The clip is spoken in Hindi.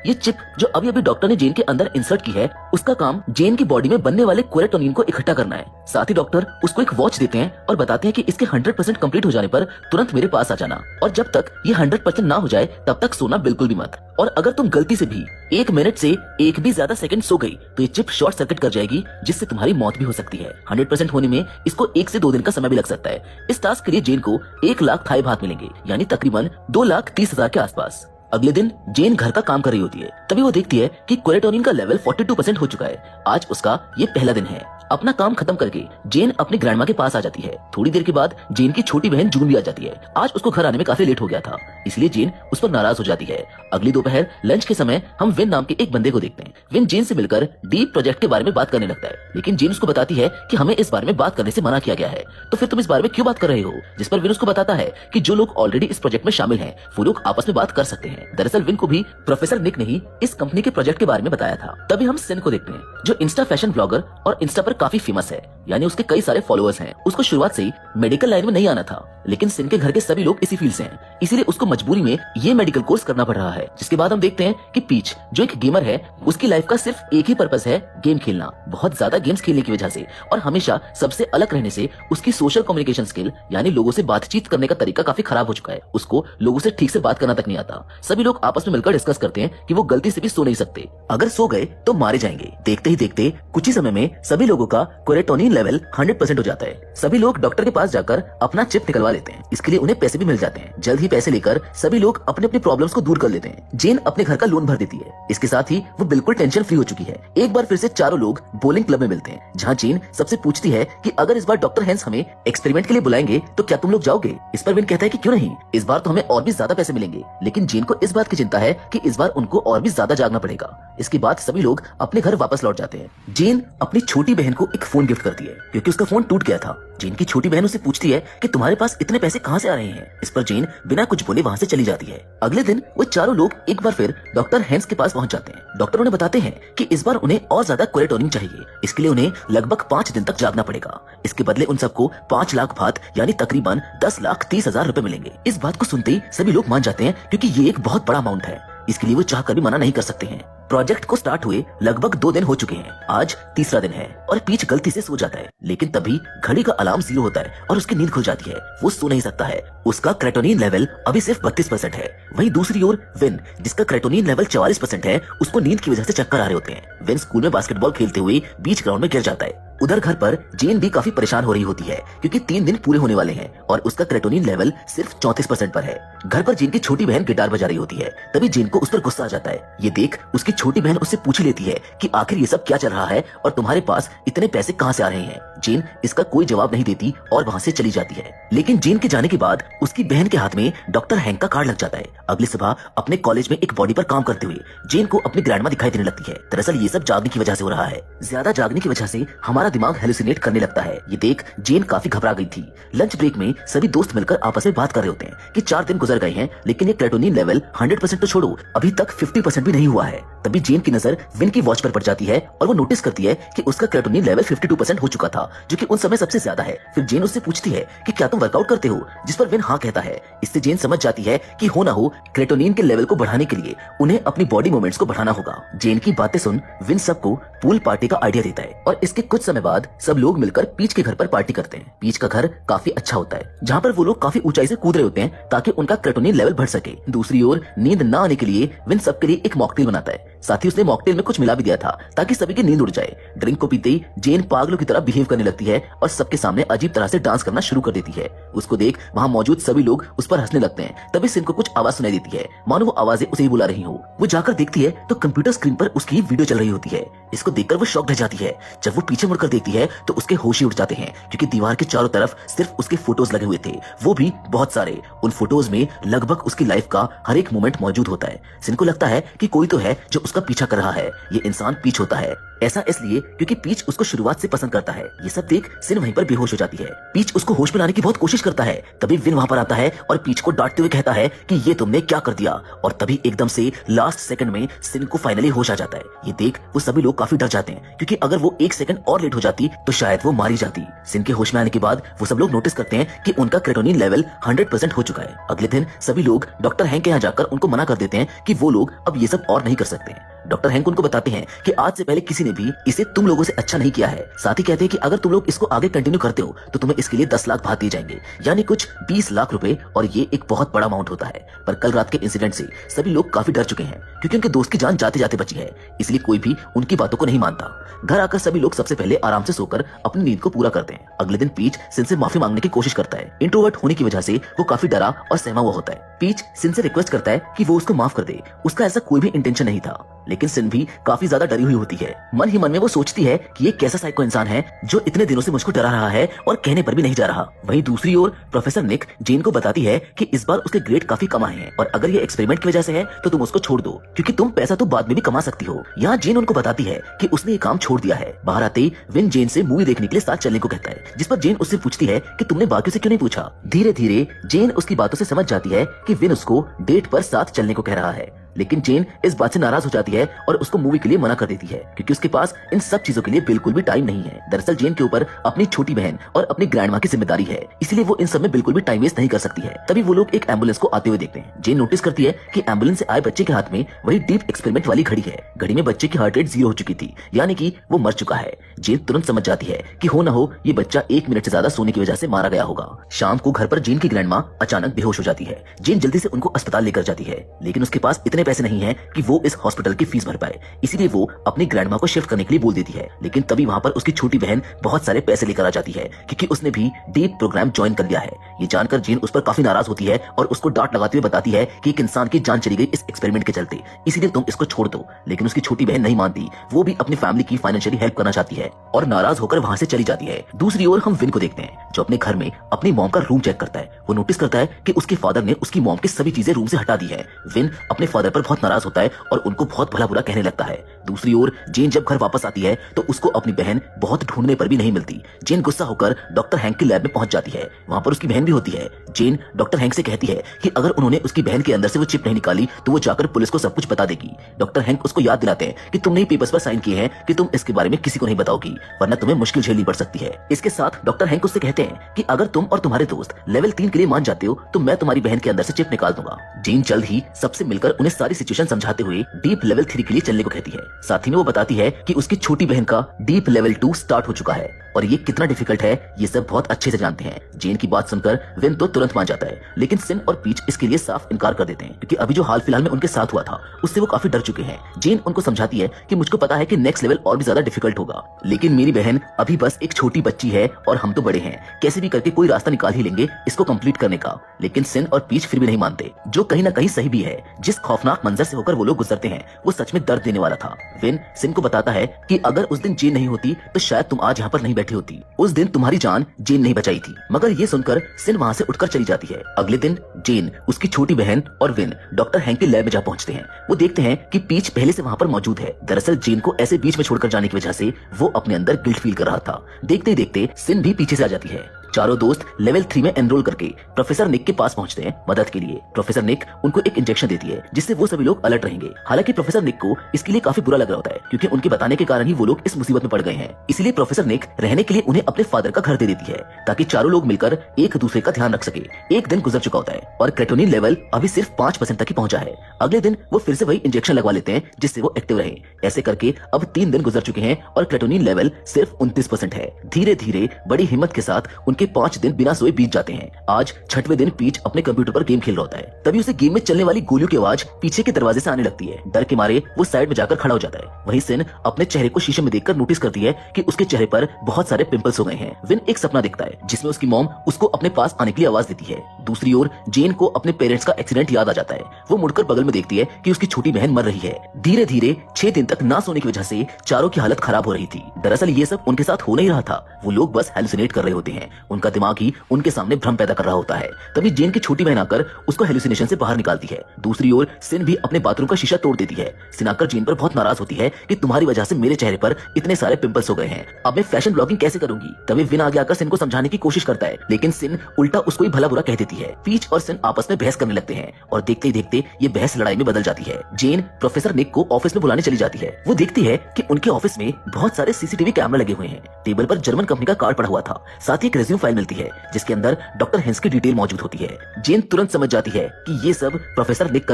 ये चिप जो अभी अभी डॉक्टर ने जेन के अंदर इंसर्ट की है, उसका काम जेन की बॉडी में बनने वाले कोलेटोनिन को इकट्ठा करना है। साथ ही डॉक्टर उसको एक वॉच देते हैं और बताते हैं कि इसके 100% कंप्लीट हो जाने पर तुरंत मेरे पास आ जाना, और जब तक ये 100% ना हो जाए तब तक सोना बिल्कुल भी मत। और अगर तुम गलती से भी 1 मिनट से एक भी ज्यादा सेकंड सो गई तो ये चिप शॉर्ट सर्किट कर जाएगी, जिससे तुम्हारी मौत भी हो सकती है। 100% होने में इसको 1 से 2 दिन का समय भी लग सकता है। इस टास्क के लिए जेन को 1 लाख थाई बात मिलेंगे, यानी तकरीबन 2,30,000 के आसपास। अगले दिन जेन घर का काम कर रही होती है, तभी वो देखती है कि कोलेटोनिन का लेवल 42% हो चुका है। आज उसका ये पहला दिन है। अपना काम खत्म करके जेन अपनी ग्रैंडमा के पास आ जाती है। थोड़ी देर के बाद जेन की छोटी बहन जून भी आ जाती है। आज उसको घर आने में काफी लेट हो गया था, इसलिए जेन उस पर नाराज हो जाती है। अगली दोपहर लंच के समय हम विन नाम के एक बंदे को देखते हैं। विन जेन से मिलकर डीप प्रोजेक्ट के बारे में बात करने लगता है, लेकिन जेन उसको बताती है कि हमें इस बारे में बात करने से मना किया गया है, तो फिर तुम इस बारे में क्यों बात कर रहे हो। जिस पर विन उसको बताता है कि जो लोग ऑलरेडी इस प्रोजेक्ट में शामिल हैं वो लोग आपस में बात कर सकते हैं। दरअसल विन को भी प्रोफेसर निक ने ही इस कंपनी के प्रोजेक्ट के बारे में बताया था। तभी हम सिन को देखते हैं, जो इंस्टा फैशन ब्लॉगर और इंस्टा पर काफी फेमस है, यानी उसके कई सारे फॉलोअर्स हैं। उसको शुरुआत से ही मेडिकल लाइन में नहीं आना था, लेकिन सिन के घर के सभी लोग इसी फील्ड से हैं, इसीलिए उसको मजबूरी में ये मेडिकल कोर्स करना पड़ रहा है। जिसके बाद हम देखते हैं कि पीच जो एक गेमर है, उसकी लाइफ का सिर्फ एक ही पर्पस है, गेम खेलना। बहुत ज्यादा गेम्स खेलने की वजह से और हमेशा सबसे अलग रहने से उसकी सोशल कम्युनिकेशन स्किल, यानी लोगों से बातचीत करने का तरीका काफी खराब हो चुका है। उसको लोगों से ठीक से बात करना तक नहीं आता। सभी लोग आपस में मिलकर डिस्कस करते हैं कि वो गलती से भी सो नहीं सकते, अगर सो गए तो मारे जाएंगे। देखते ही देखते कुछ ही समय में सभी लोगों का कोलेटोनिन लेवल 100% हो जाता है। सभी लोग डॉक्टर के पास जाकर अपना चिप निकलवा लेते हैं। इसके लिए उन्हें पैसे भी मिल जाते हैं। जल्द ही पैसे लेकर सभी लोग अपने अपने प्रॉब्लम्स को दूर कर लेते हैं। जेन अपने घर का लोन भर देती है। इसके साथ ही वो बिल्कुल टेंशन फ्री हो चुकी है। एक बार फिर से चारों लोग बोलिंग क्लब में मिलते हैं, जहाँ जेन सबसे पूछती है कि अगर इस बार डॉक्टर हेंस हमें एक्सपेरिमेंट के लिए बुलाएंगे तो क्या तुम लोग जाओगे। इस पर विन कहता है कि क्यों नहीं, इस बार तो हमें और भी ज्यादा पैसे मिलेंगे। लेकिन जेन को इस बात की चिंता है कि इस बार उनको और भी ज्यादा जागना पड़ेगा। इसके बाद सभी लोग अपने घर वापस लौट जाते हैं। जेन अपनी छोटी बहन को एक फोन गिफ्ट करती है, क्योंकि उसका फोन टूट गया था। जेन की छोटी बहन उससे पूछती है कि तुम्हारे पास इतने पैसे कहाँ से आ रहे हैं। इस पर जेन बिना कुछ बोले वहाँ से चली जाती है। अगले दिन वो चारों लोग एक बार फिर डॉक्टर हेंस के पास पहुँच जाते हैं। डॉक्टर उन्हें बताते हैं कि इस बार उन्हें और ज्यादा कोलेटोनिन चाहिए। इसके लिए उन्हें लगभग 5 दिन तक जागना पड़ेगा। इसके बदले उन सबको 5 लाख बात यानी तकरीबन 10,30,000 रुपए मिलेंगे। इस बात को सुनते ही सभी लोग मान जाते हैं, क्योंकि ये एक बहुत बड़ा अमाउंट है। इसके लिए वो चाह कर भी मना नहीं कर सकते हैं। प्रोजेक्ट को स्टार्ट हुए लगभग 2 दिन हो चुके हैं। आज तीसरा दिन है और पीच गलती से सो जाता है, लेकिन तभी घड़ी का अलार्म 0 होता है और उसकी नींद खुल जाती है। वो सो नहीं सकता है। उसका क्रेटोनिन लेवल अभी सिर्फ 32% है। वहीं दूसरी ओर विन, जिसका क्रेटोनिन लेवल 44% है, उसको नींद की वजह से चक्कर आ रहे होते हैं। विन स्कूल में बास्केटबॉल खेलते हुए बीच ग्राउंड में गिर जाता है। उधर घर पर जेन भी काफी परेशान हो रही होती है, क्योंकि 3 दिन पूरे होने वाले हैं और उसका क्रेटोनिन लेवल सिर्फ 34% पर है। घर पर जेन की छोटी बहन गिटार बजा रही होती है, तभी जेन को उस पर गुस्सा आ जाता है। ये देख उसकी छोटी बहन उससे पूछ लेती है कि आखिर ये सब क्या चल रहा है और तुम्हारे पास इतने पैसे कहाँ से आ रहे हैं। जेन इसका कोई जवाब नहीं देती और वहाँ से चली जाती है। लेकिन जेन के जाने के बाद उसकी बहन के हाथ में डॉक्टर हैंक का कार्ड लग जाता है। अगली सुबह अपने कॉलेज में एक बॉडी पर काम करते हुए जेन को अपनी ग्रैंडमा दिखाई देने लगती है। दरअसल ये सब जागने की वजह से हो रहा है। ज्यादा जागने की वजह से हमारा दिमाग हेलुसिनेट करने लगता है। ये देख जेन काफी घबरा गई थी। लंच ब्रेक में सभी दोस्त मिलकर आपस में बात कर रहे होते हैं कि 4 दिन गुजर गए हैं, लेकिन ये क्रेटोनिन लेवल 100% तो छोड़ो, अभी तक 50% भी नहीं हुआ है। तभी जेन की नजर विन की वॉच पर पड़ जाती है और वो नोटिस करती है कि उसका क्रेटोनिन लेवल 52% हो चुका था, जो कि उन समय सबसे ज्यादा है। फिर जेन उससे पूछती है कि क्या तुम वर्कआउट करते हो, जिस पर विन हाँ कहता है। इससे जेन समझ जाती है कि हो ना हो क्रेटोनिन के लेवल को बढ़ाने के लिए उन्हें अपनी बॉडी मूवमेंट्स को बढ़ाना होगा। जेन की बातें सुन विन सबको पूल पार्टी का आइडिया देता है और इसके कुछ समय बाद सब लोग मिलकर पीच के घर पर पार्टी करते हैं। पीच का घर काफी अच्छा होता है, जहाँ पर वो लोग काफी ऊंचाई से कूद रहे होते हैं ताकि उनका क्रेटोनिन लेवल बढ़ सके। दूसरी ओर नींद ना आने के लिए विन सबके लिए एक मॉकटेल बनाता है। साथ ही उसने मॉकटेल में कुछ मिला भी दिया था ताकि सभी की नींद उड़ जाए। ड्रिंक को पीते ही जेन पागलों की तरह बिहेव करने लगती है और सबके सामने अजीब तरह से डांस करना शुरू कर देती है। उसको देख वहाँ मौजूद सभी लोग उस पर हंसने लगते हैं। तभी सिन को कुछ आवाज सुनाई देती है, मानो वो आवाजें उसे ही बुला रही हो। वो जाकर देखती है तो कंप्यूटर स्क्रीन पर उसकी वीडियो चल रही होती है। इसको देखकर वो शॉक रह जाती है। जब वो पीछे मुड़कर देखती है तो उसके होश ही उड़ जाते हैं, क्योंकि दीवार के चारों तरफ सिर्फ उसके फोटोज लगे हुए थे, वो भी बहुत सारे। उन फोटोज में लगभग उसकी लाइफ का हर एक मोमेंट मौजूद होता है। सिन को लगता है कि कोई तो है जो उसका पीछा कर रहा है। ये इंसान पीछ होता है। ऐसा इसलिए क्योंकि पीच उसको शुरुआत से पसंद करता है। ये सब देख सिन वहीं पर बेहोश हो जाती है। पीच उसको होश में लाने की बहुत कोशिश करता है। तभी विन वहाँ पर आता है और पीच को डांटते हुए कहता है कि ये तुमने क्या कर दिया। और तभी एकदम से लास्ट सेकंड में सिन को फाइनली होश आ जाता है। ये देख वो सभी लोग काफी डर जाते हैं क्योंकि अगर वो एक सेकंड और लेट हो जाती तो शायद वो मारी जाती। सिन के होश में आने के बाद वो सब लोग नोटिस करते हैं कि उनका क्रेटोनिन लेवल 100% हो चुका है। अगले दिन सभी लोग डॉक्टर हैंक के यहाँ जाकर उनको मना कर देते हैं कि वो लोग अब ये सब और नहीं कर सकते। डॉक्टर हैंक उनको बताते हैं कि आज से पहले किसी ने भी इसे तुम लोगों से अच्छा नहीं किया है। साथ ही कहते हैं कि अगर तुम लोग इसको आगे कंटिन्यू करते हो तो तुम्हें इसके लिए 10 लाख भाग दिए जाएंगे, यानी कुछ 20 लाख रुपए, और ये एक बहुत बड़ा अमाउंट होता है। पर कल रात के इंसिडेंट से सभी लोग काफी डर चुके हैं क्योंकि उनके दोस्त की जान जाते जाते बची है, इसलिए कोई भी उनकी बातों को नहीं मानता। घर आकर सभी लोग सबसे पहले आराम से सोकर अपनी नींद को पूरा करते हैं। अगले दिन पीच सिन से माफी मांगने की कोशिश करता है। इंट्रोवर्ट होने की वजह से वो काफी डरा और सहमा हुआ होता है। पीच सिन से रिक्वेस्ट करता है कि वो उसको माफ कर दे। उसका ऐसा कोई भी इंटेंशन नहीं था, लेकिन सिन भी काफी ज्यादा डरी हुई होती है। मन ही मन में वो सोचती है कि ये कैसा साइको इंसान है जो इतने दिनों से मुझको डरा रहा है और कहने पर भी नहीं जा रहा। वहीं दूसरी ओर प्रोफेसर निक जेन को बताती है कि इस बार उसके ग्रेड काफी कम आए हैं और अगर ये एक्सपेरिमेंट की वजह से है तो तुम उसको छोड़ दो क्योंकि तुम पैसा तो बाद में भी कमा सकती हो। यहाँ जेन उनको बताती है कि उसने ये काम छोड़ दिया है। बाहर आते ही विन जेन से मूवी देखने के लिए साथ चलने को कहता है, जिस पर जेन उससे पूछती है कि तुमने बाकियों से क्यों नहीं पूछा। धीरे धीरे जेन उसकी बातों से समझ जाती है कि विन उसको डेट पर साथ चलने को कह रहा है, लेकिन जेन इस बात से नाराज हो जाती है और उसको मूवी के लिए मना कर देती है क्योंकि उसके पास इन सब चीजों के लिए बिल्कुल भी टाइम नहीं है। दरअसल जेन के ऊपर अपनी छोटी बहन और अपनी ग्रैंड माँ की जिम्मेदारी है, इसलिए वो इन सब में बिल्कुल भी टाइम वेस्ट नहीं कर सकती है। तभी वो लोग एक एम्बुलेंस को आते हुए देखते हैं। जेन नोटिस करती है कि एम्बुलेंस से आए बच्चे के हाथ में वही डीप एक्सपेरिमेंट वाली घड़ी है। घड़ी में बच्चे की हार्ट रेट 0 हो चुकी थी, यानी कि वो मर चुका है। जेन तुरंत समझ जाती है कि हो न हो ये बच्चा 1 मिनट से ज्यादा सोने की वजह से मारा गया होगा। शाम को घर पर जेन की ग्रैंड माँ अचानक बेहोश हो जाती है। जेन जल्दी से उनको अस्पताल लेकर जाती है, लेकिन उसके पास इतने पैसे नहीं है कि वो इस हॉस्पिटल की फीस भर पाए, इसीलिए वो अपनी ग्रैंडमा को शिफ्ट करने के लिए बोल देती है। लेकिन तभी वहाँ पर उसकी छोटी बहन बहुत सारे पैसे लेकर आ जाती है क्योंकि उसने भी डीप प्रोग्राम ज्वाइन कर लिया है। ये जानकर जेन उस पर काफी नाराज होती है और उसको डांट लगाते हुए बताती है कि एक इंसान की जान चली गई इस एक्सपेरिमेंट के चलते, इसीलिए तुम इसको छोड़ दो। लेकिन उसकी छोटी बहन नहीं मानती, वो भी अपनी फैमिली की फाइनेंशियली हेल्प करना चाहती है और नाराज होकर वहाँ से चली जाती है। दूसरी ओर हम विन को देखते हैं जो अपने घर में अपनी मॉम का रूम चेक करता है। वो नोटिस करता है कि उसके फादर ने उसकी मॉम की सभी चीजें रूम से हटा दी है। विन अपने फादर पर बहुत नाराज होता है और उनको बहुत भला बुरा कहने लगता है। दूसरी ओर जेन जब घर वापस आती है तो उसको अपनी बहन बहुत ढूंढने पर भी नहीं मिलती। जेन गुस्सा होकर डॉक्टर हैंक की लैब में पहुंच जाती है। वहां पर उसकी बहन भी होती है। जेन डॉक्टर हैंक से कहती है कि अगर उन्होंने उसकी बहन के अंदर से वो चिप नहीं निकाली तो वो जाकर पुलिस को सब कुछ बता देगी। डॉक्टर हैंक उसको याद दिलाते हैं कि तुमने पेपर्स पर साइन किए हैं कि तुम इसके बारे में किसी को नहीं बताओगी, वरना तुम्हें मुश्किल झेलनी पड़ सकती है। इसके साथ डॉक्टर हैंक उससे कहते हैं कि अगर तुम और तुम्हारे दोस्त लेवल 3 के लिए मान जाते हो तो मैं तुम्हारी बहन के अंदर से चिप निकाल दूंगा। जेन जल्द ही सबसे मिलकर उन्हें सारी सिचुएशन समझाते हुए डीप लेवल 3 के लिए चलने को कहती है। साथ ही में वो बताती है कि उसकी छोटी बहन का डीप लेवल 2 स्टार्ट हो चुका है और ये कितना डिफिकल्ट है ये सब बहुत अच्छे से जानते हैं। जेन की बात सुनकर विन तो तुरंत मान जाता है, लेकिन सिन और पीच इसके लिए साफ इनकार कर देते हैं क्योंकि अभी जो हाल फिलहाल में उनके साथ हुआ था उससे वो काफी डर चुके हैं। जेन उनको समझाती है कि मुझको पता है कि नेक्स्ट लेवल और भी ज्यादा डिफिकल्ट होगा, लेकिन मेरी बहन अभी बस एक छोटी बच्ची है और हम तो बड़े हैं, कैसे भी करके कोई रास्ता निकाल ही लेंगे इसको कंप्लीट करने का। लेकिन सिन और पीच फिर भी नहीं मानते, जो कहीं ना कहीं सही भी है। जिस खौफनाक मंजर से होकर वो लोग गुजरते हैं वो सच में दर्द देने वाला था। विन सिन को बताता है कि अगर उस दिन जेन नहीं होती तो शायद तुम आज यहाँ पर नहीं बैठी होती। उस दिन तुम्हारी जान जेन नहीं बचाई थी। मगर ये सुनकर सिन वहाँ से उठकर चली जाती है। अगले दिन जेन, उसकी छोटी बहन और विन डॉक्टर हैंक की लैब में जा पहुंचते हैं। वो देखते हैं कि पीच पहले से वहाँ पर मौजूद है। दरअसल जेन को ऐसे बीच में छोड़कर जाने की वजह से वो अपने अंदर गिल्ट फील कर रहा था। देखते ही देखते सिन भी पीछे से आ जाती है। चारों दोस्त लेवल 3 में एनरोल करके प्रोफेसर निक के पास पहुंचते हैं मदद के लिए। प्रोफेसर निक उनको एक इंजेक्शन देती है जिससे वो सभी लोग अलर्ट रहेंगे। हालांकि प्रोफेसर निक को इसके लिए काफी बुरा लग रहा होता है क्योंकि उनके बताने के कारण ही वो लोग इस मुसीबत में पड़ गए हैं। इसलिए प्रोफेसर निक रहने के लिए उन्हें अपने फादर का घर दे देती है ताकि चारों लोग मिलकर एक दूसरे का ध्यान रख सके। एक दिन गुजर चुका होता है और क्रेटोनिन लेवल अभी सिर्फ 5% तक ही पहुंचा है। अगले दिन वो फिर से वही इंजेक्शन लगवा लेते हैं जिससे वो एक्टिव रहे। ऐसे करके अब 3 दिन गुजर चुके हैं और क्रेटोनिन लेवल सिर्फ 29% है। धीरे धीरे बड़ी हिम्मत के साथ उनके 5 दिन बिना सोए बीत जाते हैं। आज 6वें दिन पीच अपने कंप्यूटर पर गेम खेल रहा होता है। तभी उसे गेम में चलने वाली गोलियों की आवाज पीछे के दरवाजे से आने लगती है। डर के मारे वो साइड में जाकर खड़ा हो जाता है। वहीं सिन अपने चेहरे को शीशे में देखकर नोटिस करती है कि उसके चेहरे पर बहुत सारे पिंपल्स हो गए हैं। विन एक सपना देखता है जिसमें उसकी मॉम उसको अपने पास आने के लिए आवाज देती है। दूसरी ओर जेन को अपने पेरेंट्स का एक्सीडेंट याद आ जाता है। वो मुड़कर बगल में देखती है कि उसकी छोटी बहन मर रही है। धीरे धीरे 6 दिन तक ना सोने की वजह से चारों की हालत खराब हो रही थी। दरअसल ये सब उनके साथ हो नहीं रहा था, वो लोग बस हेलुसिनेट कर रहे होते हैं उनका दिमाग ही उनके सामने भ्रम पैदा कर रहा होता है। तभी जेन की छोटी बहन आकर उसको हेलुसिनेशन से बाहर निकालती है। दूसरी ओर सिन भी अपने बाथरूम का शीशा तोड़ देती है। सिन आकर जेन पर बहुत नाराज होती है कि तुम्हारी वजह से मेरे चेहरे पर इतने सारे पिंपल्स हो गए हैं, अब मैं फैशन ब्लॉगिंग कैसे करूंगी। तभी विन आगे आकर सिन को समझाने की कोशिश करता है, लेकिन सिन उल्टा उसको ही भला बुरा कह देती है। पीच और सिन आपस में बहस करने लगते हैं और देखते ही देखते ये बहस लड़ाई में बदल जाती है। जेन प्रोफेसर निक को ऑफिस में बुलाने चली जाती है। वो देखती है कि उनके ऑफिस में बहुत सारे सीसीटीवी कैमरा लगे हुए हैं। टेबल पर जर्मन कंपनी का कार्ड पड़ा हुआ था। साथ ही एक रिज्यूम फाइल मिलती है जिसके अंदर डॉक्टर हेंस की डिटेल मौजूद होती है। जेन तुरंत समझ जाती है कि ये सब प्रोफेसर निक